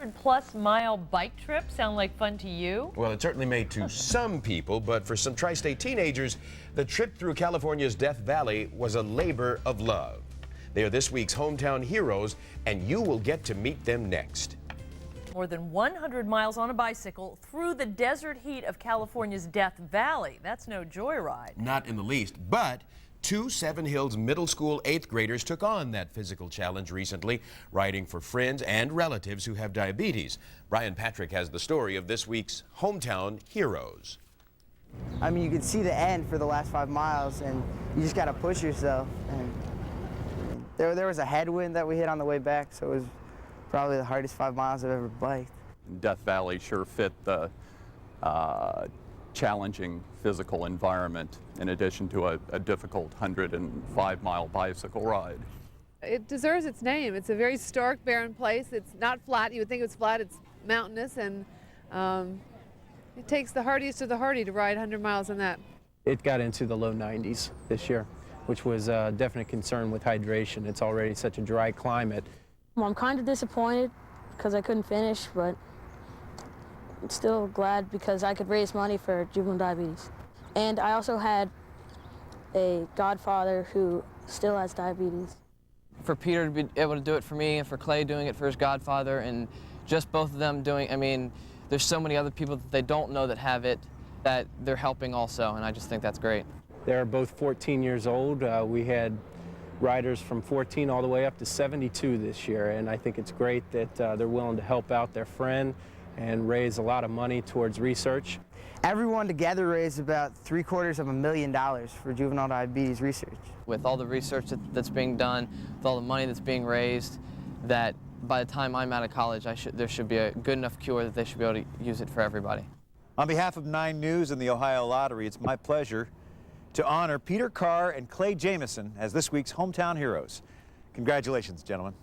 100+ mile bike trip sound like fun to you? Well, it certainly may to some people, but for some tri-state teenagers, the trip through California's Death Valley was a labor of love. They are this week's hometown heroes, and you will get to meet them next. More than 100 miles on a bicycle through the desert heat of California's Death Valley. That's no joyride. Not in the least, but two Seven Hills Middle School 8th graders took on that physical challenge recently, riding for friends and relatives who have diabetes. Brian Patrick has the story of this week's hometown heroes. I mean, you could see the end for the last 5 miles, and you just got to push yourself. And there was a headwind that we hit on the way back, so it was probably the hardest 5 miles I've ever biked. Death Valley sure fit the challenging physical environment in addition to a difficult 105-mile bicycle ride. It deserves its name. It's a very stark, barren place. It's not flat. You would think it's flat. It's mountainous, and it takes the hardiest of the hardy to ride 100 miles on that. It got into the low 90s this year, which was a definite concern with hydration. It's already such a dry climate. Well, I'm kind of disappointed because I couldn't finish, but I'm still glad because I could raise money for juvenile diabetes. And I also had a godfather who still has diabetes. For Peter to be able to do it for me and for Clay doing it for his godfather and just both of them doing, I mean, there's so many other people that they don't know that have it that they're helping also, and I just think that's great. They're both 14 years old. We had riders from 14 all the way up to 72 this year, and I think it's great that they're willing to help out their friend and raise a lot of money towards research. Everyone together raised about $750,000 for juvenile diabetes research. With all the research that's being done, with all the money that's being raised, that by the time I'm out of college, there should be a good enough cure that they should be able to use it for everybody. On behalf of 9 News and the Ohio Lottery, it's my pleasure to honor Peter Carr and Clay Jamison as this week's hometown heroes. Congratulations, gentlemen.